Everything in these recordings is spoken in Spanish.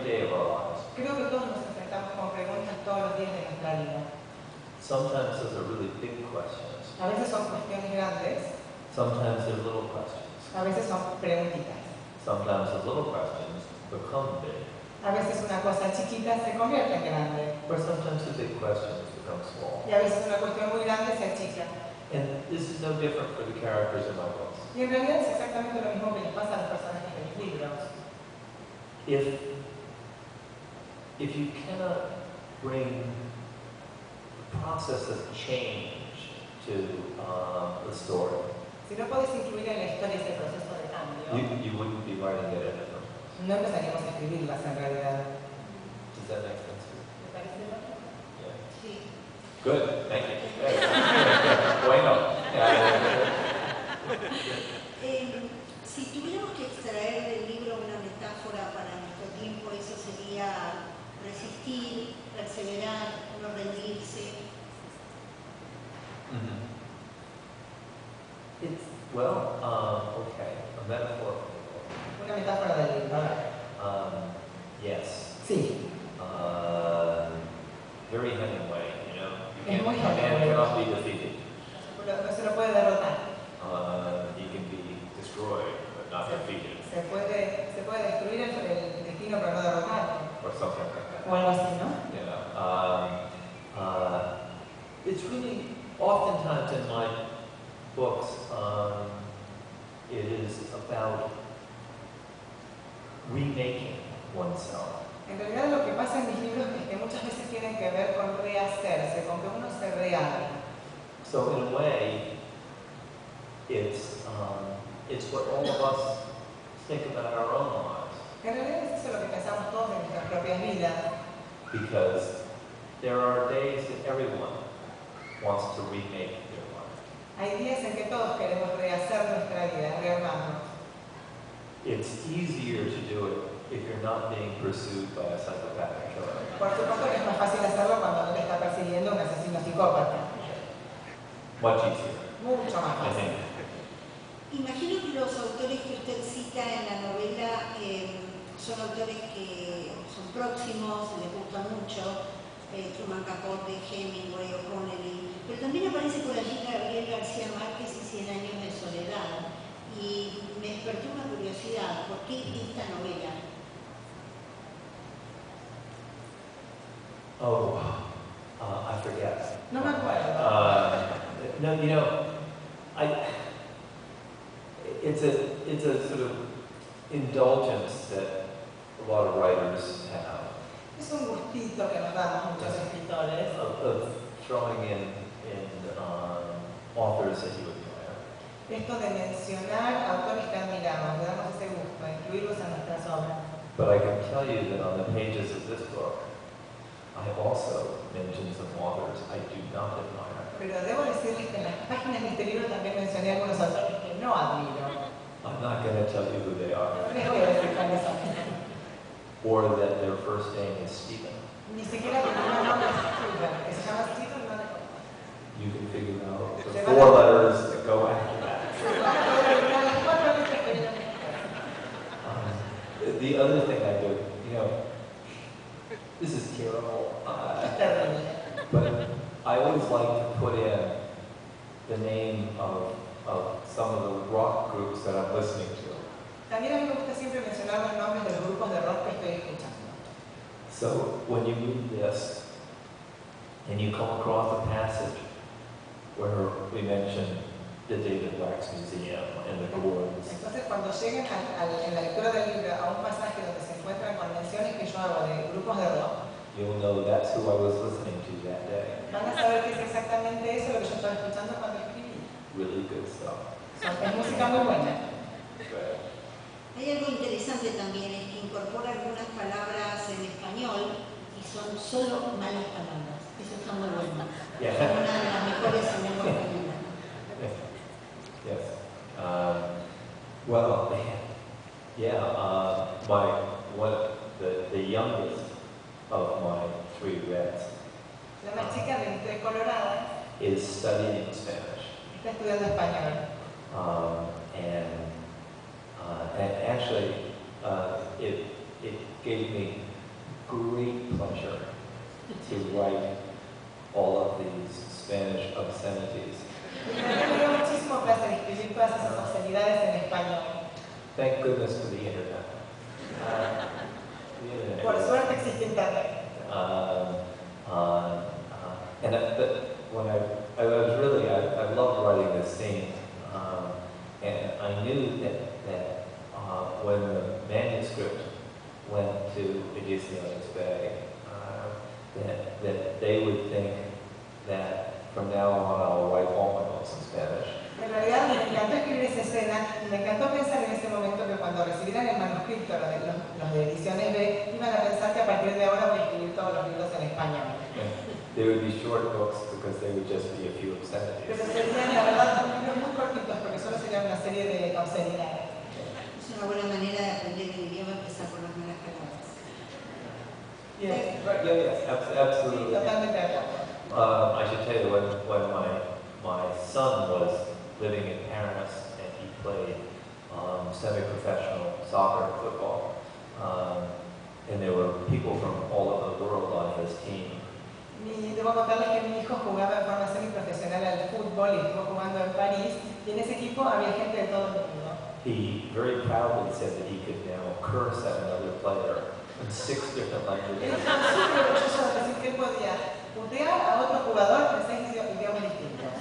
day of our lives. Creo que todos nos enfrentamos con preguntas todos los días de nuestra vida. Sometimes those are really big questions. A veces son cuestiones grandes, Sometimes they're little questions. a veces son preguntitas. Sometimes those little questions become big. A veces una cosa chiquita se convierte en grande. Or sometimes the big questions become small. Y a veces una cuestión muy grande se achica. And this is no different for the characters in my books. Y en realidad es exactamente lo mismo que les pasa a los personajes de mis libros. If you cannot bring the process of change to the story, Si no podés incluir en la historia ese proceso de cambio, you wouldn't be writing it in the first place. no empezaríamos a escribirlas en realidad. Does that make sense? ¿Te parece bueno? Yeah. Sí. Good, thank you. Bueno. Si tuviéramos que extraer del libro una metáfora para nuestro tiempo, eso sería resistir, perseverar, no rendirse. It's, well, okay, a metaphor. Una metáfora del libro. Yes. Sí. Very Hemingway, you know. Es muy Man Hemingway. cannot be defeated. No se lo puede derrotar. He can be destroyed, but not defeated. Se puede destruir el destino pero no derrotarlo. Or something like that. O algo así, ¿no? It's really, oftentimes in my books, it is about remaking oneself. En realidad lo que pasa en mis libros es que muchas veces tienen que ver con rehacerse, con que uno se rehaga. So in a way, it's what all of us think about our own lives. En realidad es eso lo que pensamos todos en nuestras propias vidas. Because there are days that everyone wants to remake their life. Hay días en que todos queremos rehacer nuestra vida, rearmarnos. It's easier to do it if you're not being pursued by a psychopathic killer. Por supuesto que es más fácil hacerlo cuando no te está persiguiendo un asesino psicópata. Much easier. Mucho más I fácil. think. Imagino que los autores que usted cita en la novela son autores que son próximos, les gusta mucho, Truman Capote, Hemingway, O'Connell, pero también aparece por allí Gabriel García Márquez y 100 años de soledad. Y me despertó una curiosidad, ¿por qué esta novela? Oh, I forget. No me acuerdo. No, you know, it's a sort of indulgence that a lot of writers have. Es un gustito que nos damos muchos escritores. Of throwing in authors that you admire. Esto de mencionar autores que admiramos, le damos ese gusto, incluirlos en nuestras obras. But I can tell you that on the pages of this book, I also mentioned some authors I do not admire. Pero debo decirles que en las páginas de este libro también mencioné algunos autores que no admiro. I'm not going to tell you who they are. No les voy a decir cuáles son. Or that their first name is Stephen. Ni siquiera que el nombre es Stephen, que se llama Stephen, no le conozco. You can figure out the 4 letters that go after that. Las 4 letras que vienen después. The other thing I do, you know, this is terrible, Es terrible. but I always like to put in the name of some of the rock groups that I'm listening to. También a mí me gusta siempre mencionar los nombres de los grupos de rock que estoy escuchando. So when you read this and you come across a passage where we mention the David Wax Museum and the Doors, Entonces, cuando lleguen en la lectura del libro a un pasaje donde se encuentran con menciones que yo hago de grupos de rock, you'll know that's who I was listening to that day. van a saber que es exactamente eso lo que yo estaba escuchando cuando escribí. Really good stuff. Es música muy buena. But Hay algo interesante también, es que incorpora algunas palabras en español y son solo malas palabras. Eso está muy bueno. Yeah. Son una de las mejores en lengua española. Yes. Well, yeah. The youngest of my 3 reds La más chica de mis 3 coloradas is studying Spanish, está estudiando español. and actually, it gave me great pleasure to write all of these Spanish obscenities. Me dio muchísimo placer escribir todas esas obscenidades en español. Thank goodness for the internet. The internet Por is- suerte existe internet. When I was really, I loved writing this scene, and I knew that when the manuscript went to Ediciones Bay, that they would think that from now on I'll write all my books in Spanish. En realidad me encantó escribir esa escena y me encantó pensar en ese momento que cuando recibieran el manuscrito, los de Ediciones B, iban a pensar que a partir de ahora voy a escribir todos los libros en español. They would be short books because they would just be a few Pero obscenities. serían, la verdad, libros muy cortitos porque solo serían una serie de obscenidades. Es una buena manera de aprender el idioma, empezar por las malas palabras. Yes. Right, yes, Sí, absolutely. totalmente de acuerdo. I should tell you, when my son was living in Paris and he played semi-professional soccer, football, and there were people from all over the world on his team. Debo contarles que mi hijo jugaba en forma semiprofesional al fútbol y estuvo jugando en París y en ese equipo había gente de todo el mundo. He very proudly said that he could now curse at another player in 6 different Él languages. estaba súper orgulloso de decir que él podía putear a otro jugador en 6 idiomas distintos.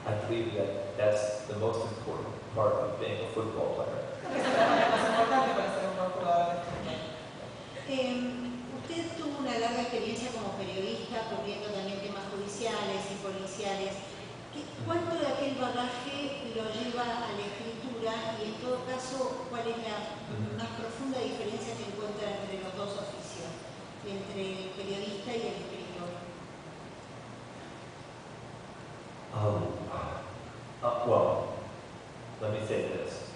I believe that that's the most important part of being a football player. Esa es la parte más importante para ser un buen jugador de fútbol. Usted tuvo una larga experiencia como periodista, cubriendo también temas judiciales y policiales. ¿Cuánto de aquel bagaje lo lleva a la escritura y en todo caso, cuál es la más profunda diferencia que encuentra entre los dos oficios, entre el periodista y el escritor? Well, let me say this.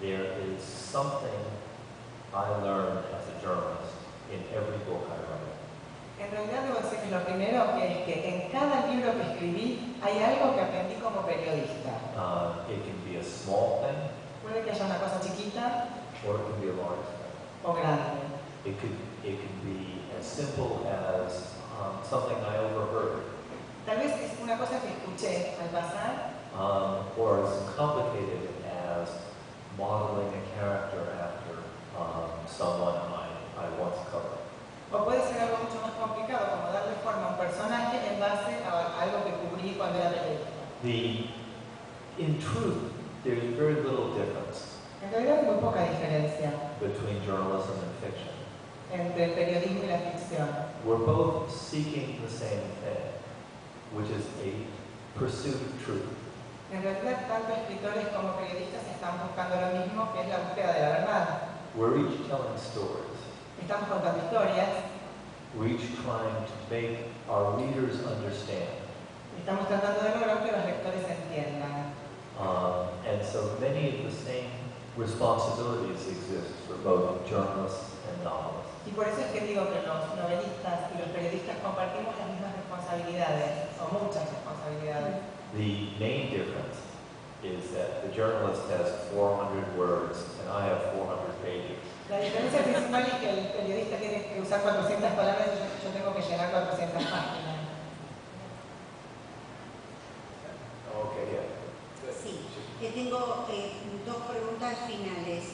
There is something I learned as a journalist in every book I write. En realidad debo decir que lo primero que es que en cada libro que escribí hay algo que aprendí como periodista. It can be a small thing Puede que haya una cosa chiquita or it can be a large thing. o grande. It could be as simple as something I overheard, Tal vez es una cosa que escuché al pasar, or as complicated as modeling a character after someone I once covered. o puede ser algo mucho más complicado, como darle forma a un personaje en base a algo que cubrí cuando era periodista. In truth, there's very little difference En realidad hay muy poca diferencia between journalism and fiction. entre el periodismo y la ficción. We're both seeking the same thing, which is a pursuit of truth. En realidad, tanto escritores como periodistas están buscando lo mismo, que es la búsqueda de la verdad. We're each telling stories. Estamos contando historias, We're each trying to make our readers understand. estamos tratando de lograr que los lectores entiendan. And so many of the same responsibilities exist for both journalists and novelists. Y por eso es que digo que los novelistas y los periodistas compartimos las mismas responsabilidades, o muchas responsabilidades. The main difference is that the journalist has 400 words and I have 400 pages. La diferencia principal es que el periodista tiene que usar 400 palabras y yo tengo que llenar 400 páginas. Okay, yeah. Sí, tengo dos preguntas finales.